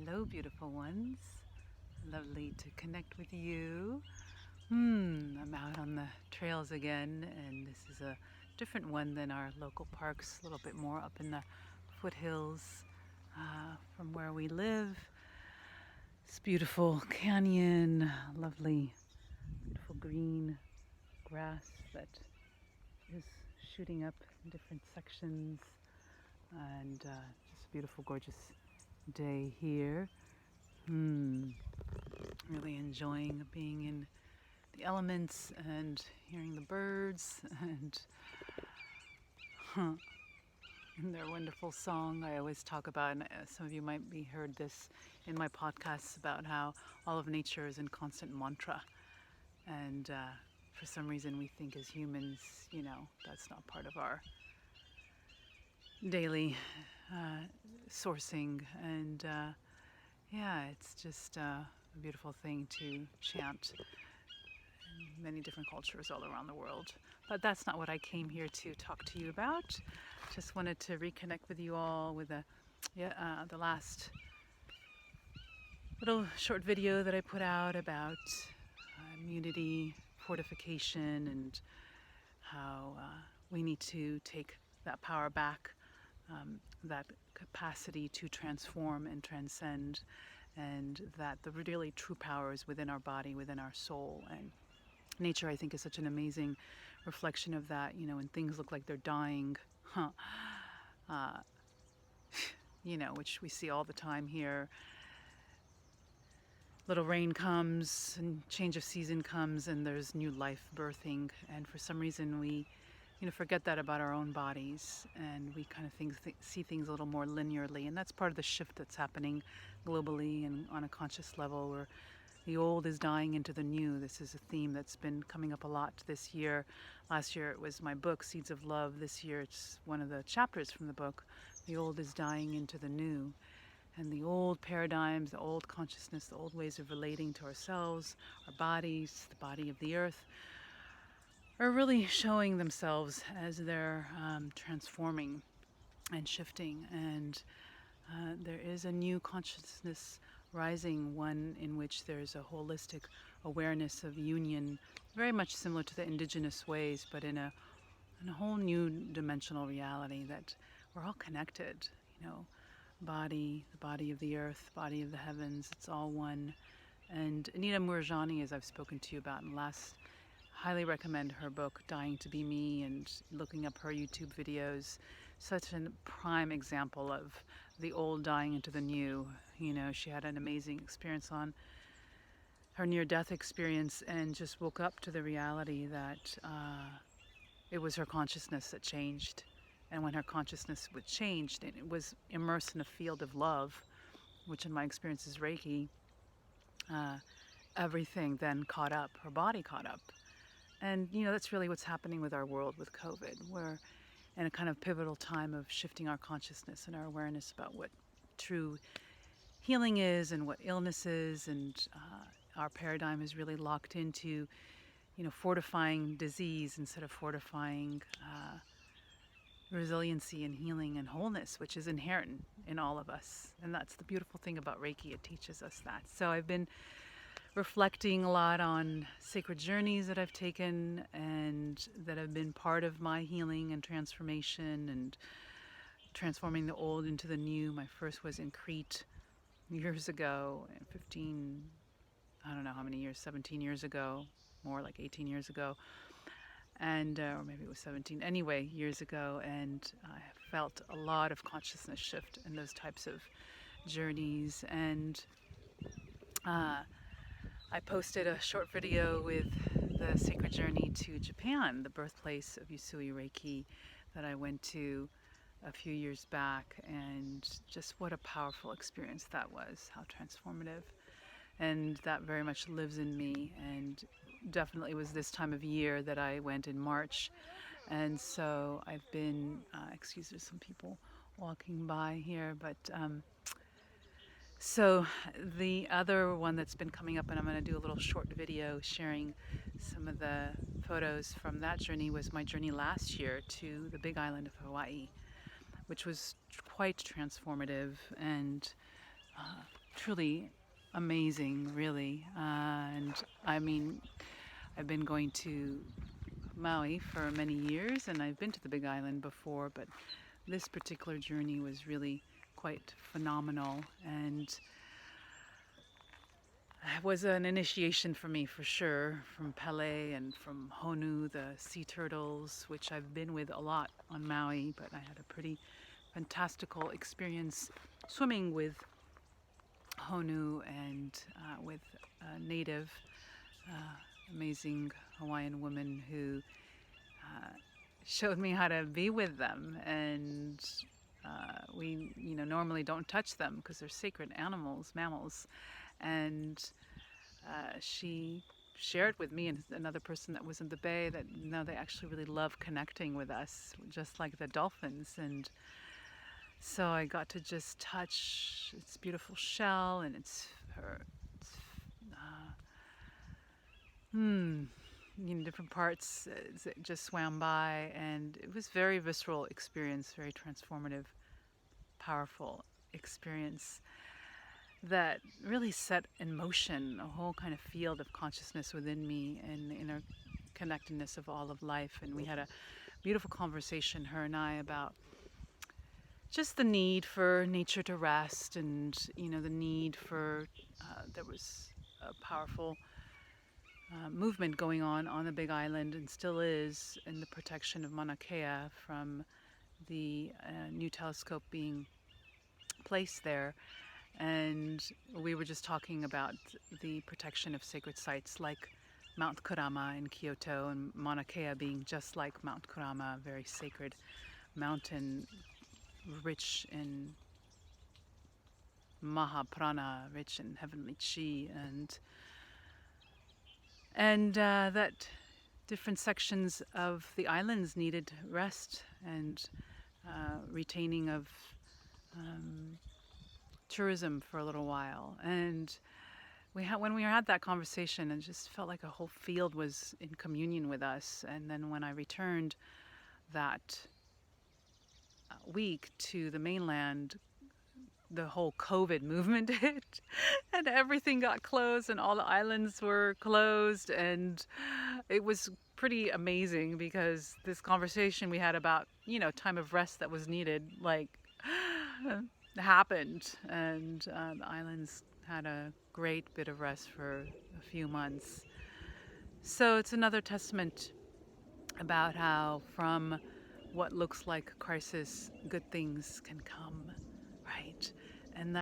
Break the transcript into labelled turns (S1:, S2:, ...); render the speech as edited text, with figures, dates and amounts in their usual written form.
S1: Hello, beautiful ones. Lovely to connect with you. I'm out on the trails again, and this is a different one than our local parks, a little bit more up in the foothills from where we live. This beautiful canyon, lovely, beautiful green grass that is shooting up in different sections, and just a beautiful, gorgeous day here. Really enjoying being in the elements and hearing the birds and in their wonderful song. I always talk about, and some of you might be heard this in my podcasts, about how all of nature is in constant mantra. And for some reason we think as humans, that's not part of our daily sourcing. And yeah, it's just a beautiful thing to chant in many different cultures all around the world. But that's not what I came here to talk to you about. Just wanted to reconnect with you all with the last little short video that I put out about immunity, fortification, and how we need to take that power back, that capacity to transform and transcend, and that the really true power is within our body, within our soul. And nature, I think, is such an amazing reflection of that. When things look like they're dying, uh, which we see all the time here. Little rain comes and change of season comes and there's new life birthing. And for some reason we forget that about our own bodies, and we kind of see things a little more linearly. And that's part of the shift that's happening globally and on a conscious level, where the old is dying into the new. This is a theme that's been coming up a lot this year. Last year it was my book, Seeds of Love. This year it's one of the chapters from the book. The old is dying into the new. And the old paradigms, the old consciousness, the old ways of relating to ourselves, our bodies, the body of the earth, are really showing themselves as they're transforming and shifting. And there is a new consciousness rising, one in which there's a holistic awareness of union, very much similar to the indigenous ways, but in a whole new dimensional reality, that we're all connected. The body of the earth, body of the heavens, it's all one. And Anita Murjani, as I've spoken to you about in the last, highly recommend her book, Dying to Be Me, and looking up her YouTube videos. Such a prime example of the old dying into the new. She had an amazing experience on her near-death experience and just woke up to the reality that it was her consciousness that changed. And when her consciousness was changed, and it was immersed in a field of love, which in my experience is Reiki, everything then caught up. Her body caught up. And, that's really what's happening with our world with COVID. We're in a kind of pivotal time of shifting our consciousness and our awareness about what true healing is and what illness is. And our paradigm is really locked into, fortifying disease instead of fortifying resiliency and healing and wholeness, which is inherent in all of us. And that's the beautiful thing about Reiki. It teaches us that. So I've been reflecting a lot on sacred journeys that I've taken and that have been part of my healing and transformation and transforming the old into the new. My first was in Crete years ago, 15, I don't know how many years, 17 years ago, more like 18 years ago. And or maybe it was 17, anyway, years ago. And I felt a lot of consciousness shift in those types of journeys. And I posted a short video with the sacred journey to Japan, the birthplace of Usui Reiki, that I went to a few years back, and just what a powerful experience that was, how transformative. And that very much lives in me, and definitely was this time of year that I went in March. And so I've been, excuse, there's some people walking by here, but so the other one that's been coming up, and I'm going to do a little short video sharing some of the photos from that journey, was my journey last year to the Big Island of Hawaii, which was quite transformative. And truly amazing, really. And I mean, I've been going to Maui for many years, and I've been to the Big Island before, but this particular journey was really quite phenomenal, and it was an initiation for me for sure, from Pele and from Honu, the sea turtles, which I've been with a lot on Maui, but I had a pretty fantastical experience swimming with Honu and with a native amazing Hawaiian woman who showed me how to be with them. And we, normally don't touch them because they're sacred animals, mammals. And she shared with me and another person that was in the bay that they actually really love connecting with us, just like the dolphins. And so I got to just touch its beautiful shell and its different parts as it just swam by, and it was very visceral experience, very transformative, powerful experience that really set in motion a whole kind of field of consciousness within me and the interconnectedness of all of life. And we had a beautiful conversation, her and I, about just the need for nature to rest, and the need for there was a powerful movement going on the Big Island, and still is, in the protection of Mauna Kea from the new telescope being placed there. And we were just talking about the protection of sacred sites like Mount Kurama in Kyoto, and Mauna Kea being just like Mount Kurama, a very sacred mountain, rich in Mahaprana, rich in heavenly chi, and that different sections of the islands needed rest and retaining of tourism for a little while. And when we had that conversation, it just felt like a whole field was in communion with us. And then when I returned that week to the mainland, the whole COVID movement hit, and everything got closed, and all the islands were closed, and it was pretty amazing because this conversation we had about time of rest that was needed, like, happened, and the islands had a great bit of rest for a few months. So it's another testament about how from what looks like crisis, good things can come.